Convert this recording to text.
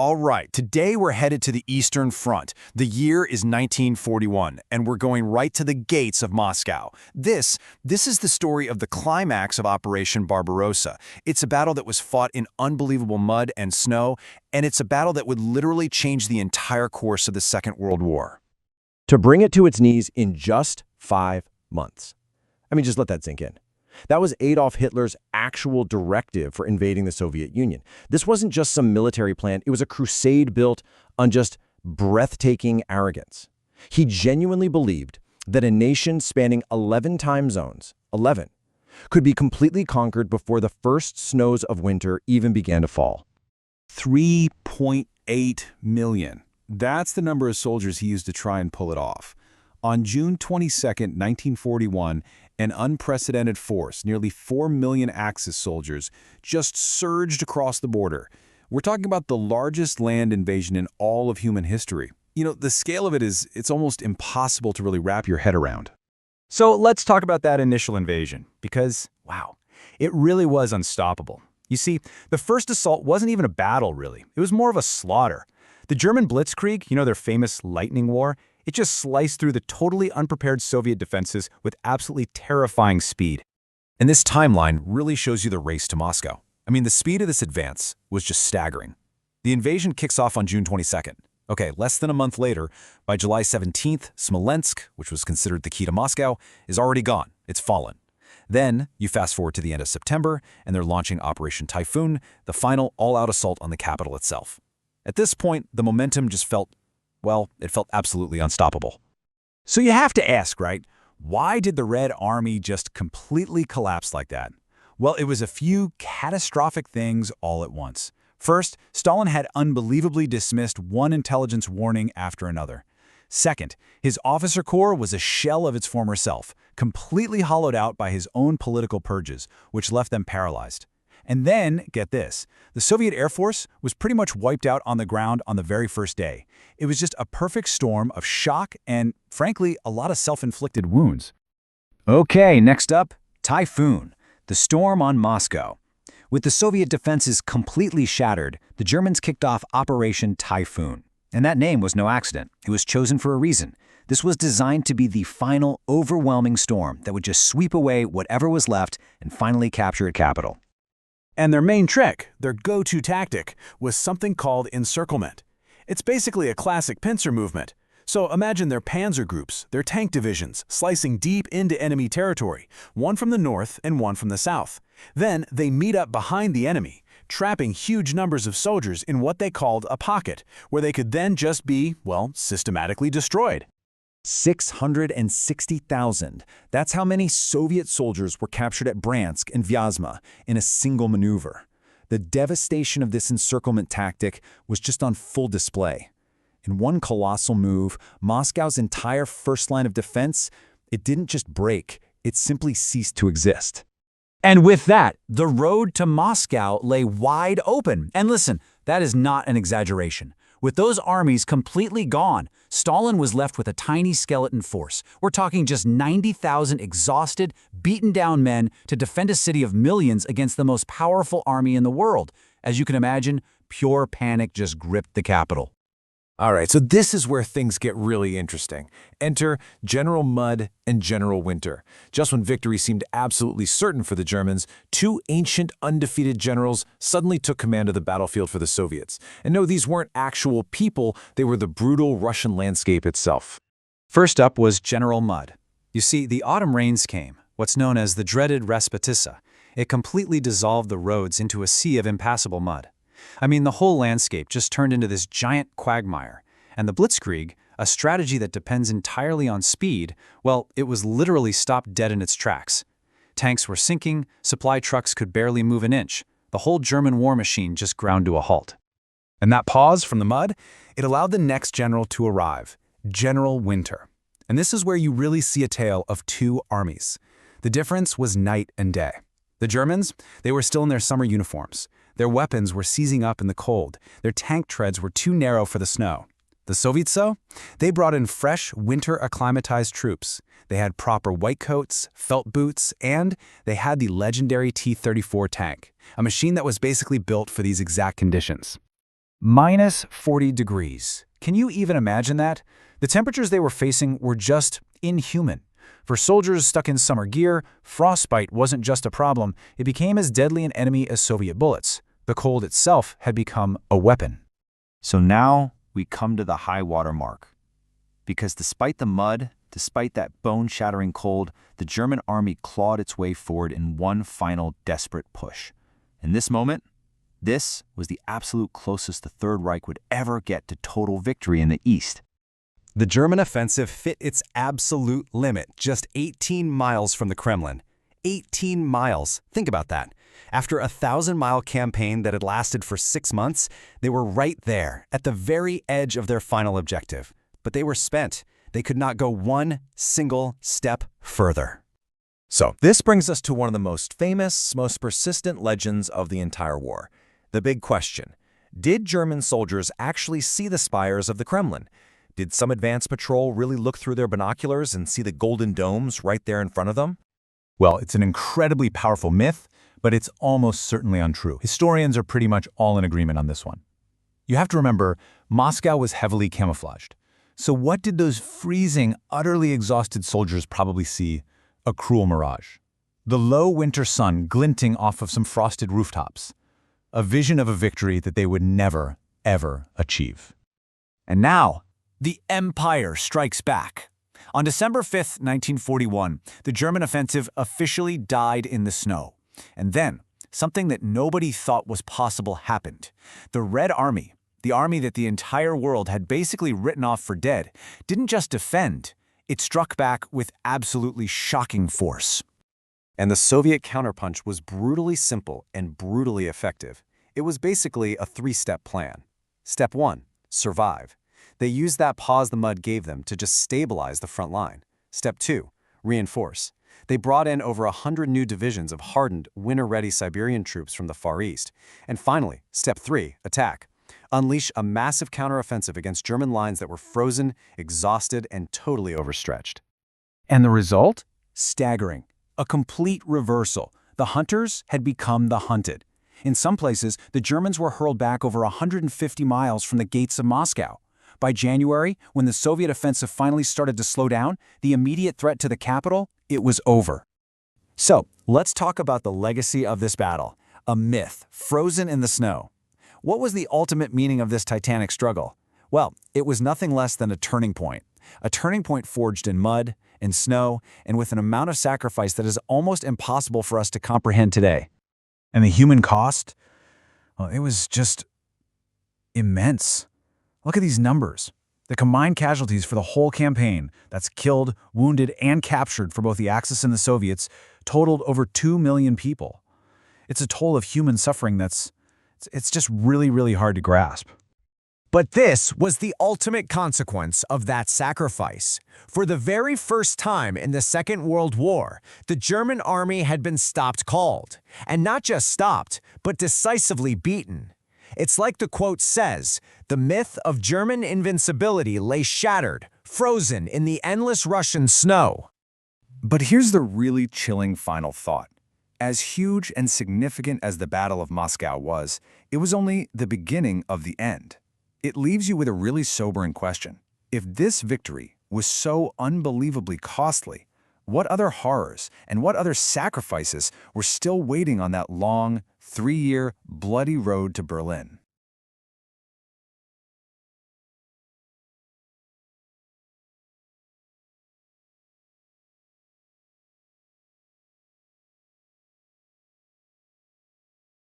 All right, today we're headed to the Eastern Front. The year is 1941, and we're going right to the gates of Moscow. This is the story of the climax of Operation Barbarossa. It's a battle that was fought in unbelievable mud and snow, and it's a battle that would literally change the entire course of the Second World War. To bring it to its knees in just 5 months. I mean, just let that sink in. That was Adolf Hitler's actual directive for invading the Soviet Union. This wasn't just some military plan, it was a crusade built on just breathtaking arrogance. He genuinely believed that a nation spanning 11 time zones, 11, could be completely conquered before the first snows of winter even began to fall. 3.8 million. That's the number of soldiers he used to try and pull it off. On June 22, 1941, an unprecedented force, nearly 4 million Axis soldiers, just surged across the border. We're talking about the largest land invasion in all of human history. You know, the scale of it's almost impossible to really wrap your head around. So let's talk about that initial invasion, because, wow, it really was unstoppable. You see, the first assault wasn't even a battle, really. It was more of a slaughter. The German Blitzkrieg, their famous lightning war, it just sliced through the totally unprepared Soviet defenses with absolutely terrifying speed. And this timeline really shows you the race to Moscow. I mean, the speed of this advance was just staggering. The invasion kicks off on June 22nd. Okay, less than a month later, by July 17th, Smolensk, which was considered the key to Moscow, is already gone. It's fallen. Then, you fast forward to the end of September, and they're launching Operation Typhoon, the final all-out assault on the capital itself. At this point, the momentum just felt absolutely unstoppable. So you have to ask, right? Why did the Red Army just completely collapse like that? Well, it was a few catastrophic things all at once. First, Stalin had unbelievably dismissed one intelligence warning after another. Second, his officer corps was a shell of its former self, completely hollowed out by his own political purges, which left them paralyzed. And then, get this, the Soviet Air Force was pretty much wiped out on the ground on the very first day. It was just a perfect storm of shock and, frankly, a lot of self-inflicted wounds. Okay, next up, Typhoon, the storm on Moscow. With the Soviet defenses completely shattered, the Germans kicked off Operation Typhoon. And that name was no accident. It was chosen for a reason. This was designed to be the final, overwhelming storm that would just sweep away whatever was left and finally capture a capital. And their main trick, their go-to tactic, was something called encirclement. It's basically a classic pincer movement. So imagine their panzer groups, their tank divisions, slicing deep into enemy territory, one from the north and one from the south. Then they meet up behind the enemy, trapping huge numbers of soldiers in what they called a pocket, where they could then just be, systematically destroyed. 660,000. That's how many Soviet soldiers were captured at Bryansk and Vyazma in a single maneuver. The devastation of this encirclement tactic was just on full display. In one colossal move, Moscow's entire first line of defense, it didn't just break, it simply ceased to exist. And with that, the road to Moscow lay wide open. And listen, that is not an exaggeration. With those armies completely gone, Stalin was left with a tiny skeleton force. We're talking just 90,000 exhausted, beaten-down men to defend a city of millions against the most powerful army in the world. As you can imagine, pure panic just gripped the capital. All right, so this is where things get really interesting. Enter General Mud and General Winter. Just when victory seemed absolutely certain for the Germans, two ancient, undefeated generals suddenly took command of the battlefield for the Soviets. And no, these weren't actual people, they were the brutal Russian landscape itself. First up was General Mud. You see, the autumn rains came, what's known as the dreaded Rasputissa. It completely dissolved the roads into a sea of impassable mud. I mean, the whole landscape just turned into this giant quagmire. And the Blitzkrieg, a strategy that depends entirely on speed, well, it was literally stopped dead in its tracks. Tanks were sinking, supply trucks could barely move an inch. The whole German war machine just ground to a halt. And that pause from the mud, it allowed the next general to arrive, General Winter. And this is where you really see a tale of two armies. The difference was night and day. The Germans, they were still in their summer uniforms. Their weapons were seizing up in the cold. Their tank treads were too narrow for the snow. The Soviets, though, they brought in fresh, winter-acclimatized troops. They had proper white coats, felt boots, and they had the legendary T-34 tank, a machine that was basically built for these exact conditions. Minus 40 degrees. Can you even imagine that? The temperatures they were facing were just inhuman. For soldiers stuck in summer gear, frostbite wasn't just a problem, it became as deadly an enemy as Soviet bullets. The cold itself had become a weapon. So now we come to the high water mark. Because despite the mud, despite that bone-shattering cold, the German army clawed its way forward in one final desperate push. In this moment, this was the absolute closest the Third Reich would ever get to total victory in the East. The German offensive fit its absolute limit, just 18 miles from the Kremlin. 18 miles. Think about that. After a 1,000-mile campaign that had lasted for 6 months, they were right there, at the very edge of their final objective. But they were spent. They could not go one single step further. So, this brings us to one of the most famous, most persistent legends of the entire war. The big question: did German soldiers actually see the spires of the Kremlin? Did some advanced patrol really look through their binoculars and see the golden domes right there in front of them? Well, it's an incredibly powerful myth, but it's almost certainly untrue. Historians are pretty much all in agreement on this one. You have to remember, Moscow was heavily camouflaged. So what did those freezing, utterly exhausted soldiers probably see? A cruel mirage. The low winter sun glinting off of some frosted rooftops. A vision of a victory that they would never, ever achieve. And now, the Empire strikes back. On December 5th, 1941, the German offensive officially died in the snow. And then, something that nobody thought was possible happened. The Red Army, the army that the entire world had basically written off for dead, didn't just defend, it struck back with absolutely shocking force. And the Soviet counterpunch was brutally simple and brutally effective. It was basically a 3-step plan. Step 1, survive. They used that pause the mud gave them to just stabilize the front line. Step 2, reinforce. They brought in over 100 new divisions of hardened, winter-ready Siberian troops from the Far East. And finally, Step 3, attack. Unleash a massive counteroffensive against German lines that were frozen, exhausted, and totally overstretched. And the result? Staggering. A complete reversal. The hunters had become the hunted. In some places, the Germans were hurled back over 150 miles from the gates of Moscow. By January, when the Soviet offensive finally started to slow down, the immediate threat to the capital, it was over. So, let's talk about the legacy of this battle. A myth, frozen in the snow. What was the ultimate meaning of this titanic struggle? Well, it was nothing less than a turning point. A turning point forged in mud, in snow, and with an amount of sacrifice that is almost impossible for us to comprehend today. And the human cost? Well, it was just immense. Look at these numbers. The combined casualties for the whole campaign, that's killed, wounded, and captured for both the Axis and the Soviets, totaled over 2 million people. It's a toll of human suffering it's just really, really hard to grasp. But this was the ultimate consequence of that sacrifice. For the very first time in the Second World War, the German army had been stopped cold. And not just stopped, but decisively beaten. It's like the quote says, "The myth of German invincibility lay shattered, frozen in the endless Russian snow." But here's the really chilling final thought. As huge and significant as the Battle of Moscow was, it was only the beginning of the end. It leaves you with a really sobering question. If this victory was so unbelievably costly, what other horrors and what other sacrifices were still waiting on that long, 3-year, bloody road to Berlin?